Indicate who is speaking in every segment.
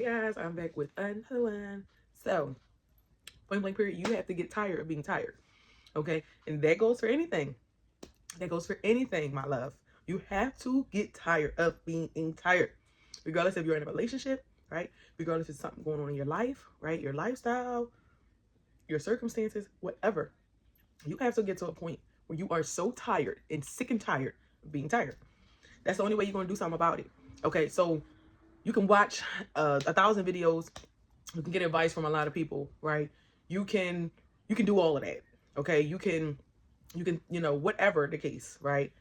Speaker 1: guys, I'm back with another one. So, point blank period, you have to get tired of being tired. Okay? And that goes for anything. That goes for anything, my love. You have to get tired of being tired. Regardless if you're in a relationship, right? Regardless if it's something going on in your life, right? Your lifestyle, your circumstances, whatever. You have to get to a point where you are so tired and sick and tired of being tired. That's the only way you're going to do something about it. Okay, so you can watch 1,000 videos. You can get advice from a lot of people, right? You can do all of that. Okay, you can whatever the case, right?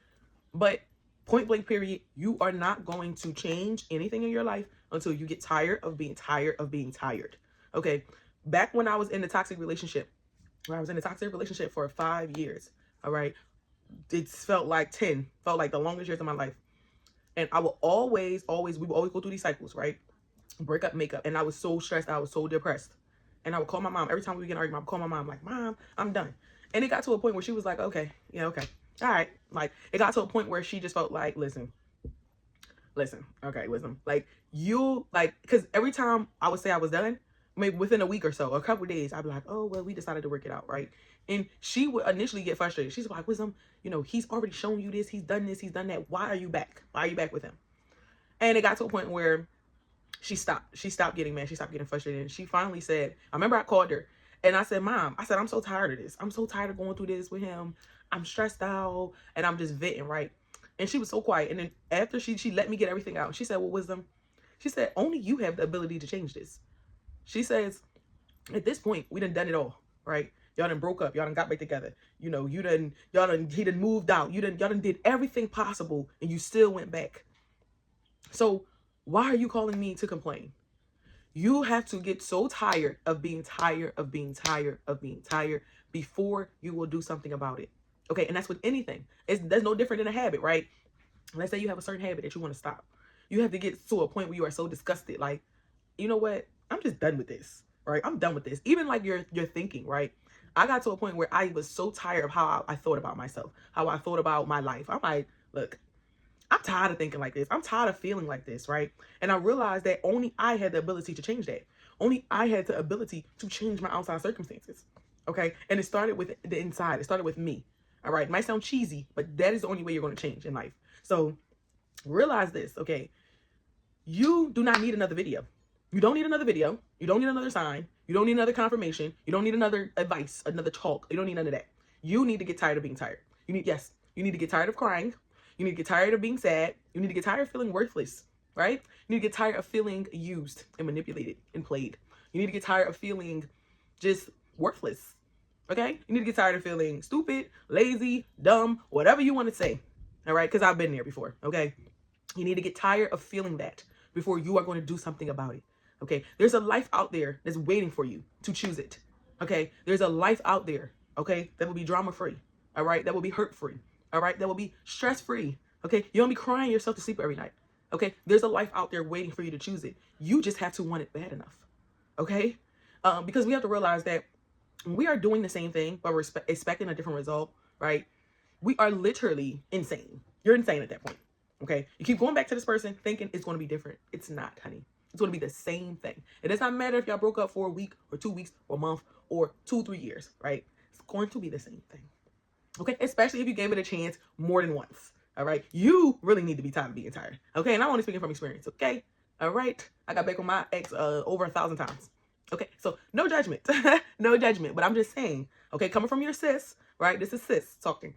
Speaker 1: But point blank period, you are not going to change anything in your life until you get tired of being tired of being tired. Okay, back when I was in a toxic relationship, where I was in a toxic relationship for 5 years, all right, it felt like 10, felt like the longest years of my life. And I will always, we would always go through these cycles, right? Break up, make up. And I was so stressed. I was so depressed. And I would call my mom. Every time we would get an argument, I would call my mom, like, Mom, I'm done. And it got to a point where she was like, okay, yeah, okay. All right. Like, it got to a point where she just felt like, listen, okay, listen. Like, because every time I would say I was done, maybe within a week or so, a couple of days, I'd be like, oh, well, we decided to work it out, right? And she would initially get frustrated. She's like, Wisdom, he's already shown you this, he's done that. Why are you back? Why are you back with him? And it got to a point where she stopped getting mad. She stopped getting frustrated. And she finally said, I remember I called her and I said, Mom, I'm so tired of this. I'm so tired of going through this with him. I'm stressed out and I'm just venting, right? And she was so quiet. And then after she let me get everything out, she said, well, Wisdom, she said, only you have the ability to change this. She says, at this point, we done it all, right? Y'all done broke up. Y'all done got back together. He done moved out. Y'all done did everything possible and you still went back. So why are you calling me to complain? You have to get so tired of being tired of being tired of being tired before you will do something about it. Okay, and that's with anything. That's no different than a habit, right? Let's say you have a certain habit that you want to stop. You have to get to a point where you are so disgusted, like, you know what? I'm just done with this, right? I'm done with this. Even like your thinking, right? I got to a point where I was so tired of how I thought about myself, how I thought about my life. I'm like, look, I'm tired of thinking like this. I'm tired of feeling like this, right? And I realized that only I had the ability to change that. Only I had the ability to change my outside circumstances. Okay? And it started with the inside. It started with me. All right? It might sound cheesy, but that is the only way you're going to change in life. So realize this, okay? You do not need another video. You don't need another video. You don't need another sign. You don't need another confirmation. You don't need another advice, another talk. You don't need none of that. You need to get tired of being tired. You need to get tired of crying. You need to get tired of being sad. You need to get tired of feeling worthless, right? You need to get tired of feeling used and manipulated and played. You need to get tired of feeling just worthless, okay? You need to get tired of feeling stupid, lazy, dumb, whatever you want to say, all right? Because I've been there before, okay? You need to get tired of feeling that before you are going to do something about it, okay? There's a life out there that's waiting for you to choose it, okay? There's a life out there, okay, that will be drama-free, all right? That will be hurt-free. All right, that will be stress-free. Okay, you don't be crying yourself to sleep every night. Okay, there's a life out there waiting for you to choose it. You just have to want it bad enough. Okay, because we have to realize that we are doing the same thing, but we're expecting a different result. Right? We are literally insane. You're insane at that point. Okay, you keep going back to this person thinking it's going to be different. It's not, honey. It's going to be the same thing. It does not matter if y'all broke up for a week or 2 weeks or a month or 2-3 years. Right? It's going to be the same thing. Okay, especially if you gave it a chance more than once. All right, you really need to be tired of being tired. Okay, and I'm only speaking from experience. Okay, all right, I got back with my ex over 1,000 times. Okay, so no judgment, no judgment. But I'm just saying, okay, coming from your sis, right? This is sis talking.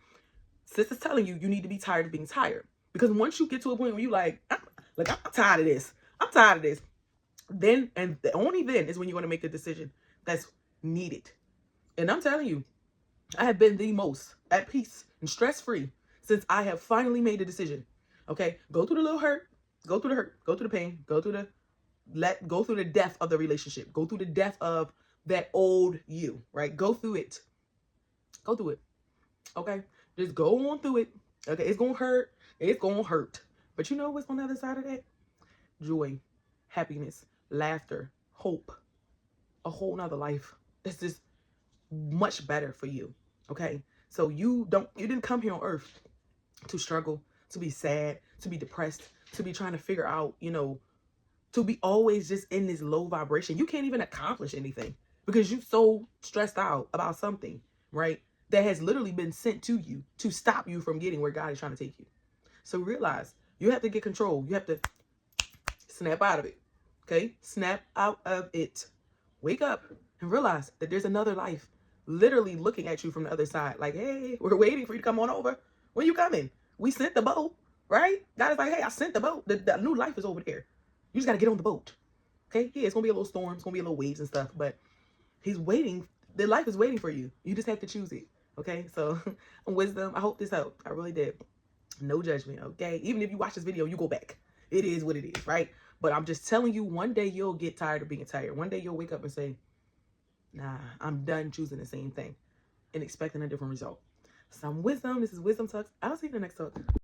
Speaker 1: Sis is telling you need to be tired of being tired, because once you get to a point where you like, I'm tired of this. I'm tired of this. Then and only then is when you're going to make the decision that's needed. And I'm telling you, I have been the most at peace and stress-free since I have finally made a decision. Okay, go through the little hurt, go through the hurt, go through the pain, go through the death of the relationship, go through the death of that old you, right? Go through it. Go through it. Okay, just go on through it. Okay, it's gonna hurt. It's gonna hurt. But you know what's on the other side of that? Joy, happiness, laughter, hope, a whole nother life. That's just much better for you. Okay, so you didn't come here on earth to struggle, to be sad, to be depressed, to be trying to figure out, to be always just in this low vibration. You can't even accomplish anything because you're so stressed out about something, right? That has literally been sent to you to stop you from getting where God is trying to take you. So realize you have to get control. You have to snap out of it. Okay? Snap out of it. Wake up and realize that there's another life literally looking at you from the other side. Like, hey, we're waiting for you to come on over. When you coming? We sent the boat, right? God is like, hey, I sent the boat. The new life is over there. You just got to get on the boat. Okay? Yeah, it's going to be a little storm. It's going to be a little waves and stuff. But he's waiting. The life is waiting for you. You just have to choose it. Okay? So, wisdom, I hope this helped. I really did. No judgment. Okay? Even if you watch this video, you go back. It is what it is, right? But I'm just telling you, one day you'll get tired of being tired. One day you'll wake up and say, nah, I'm done choosing the same thing and expecting a different result. Some wisdom. This is Wisdom Talks. I'll see you in the next talk.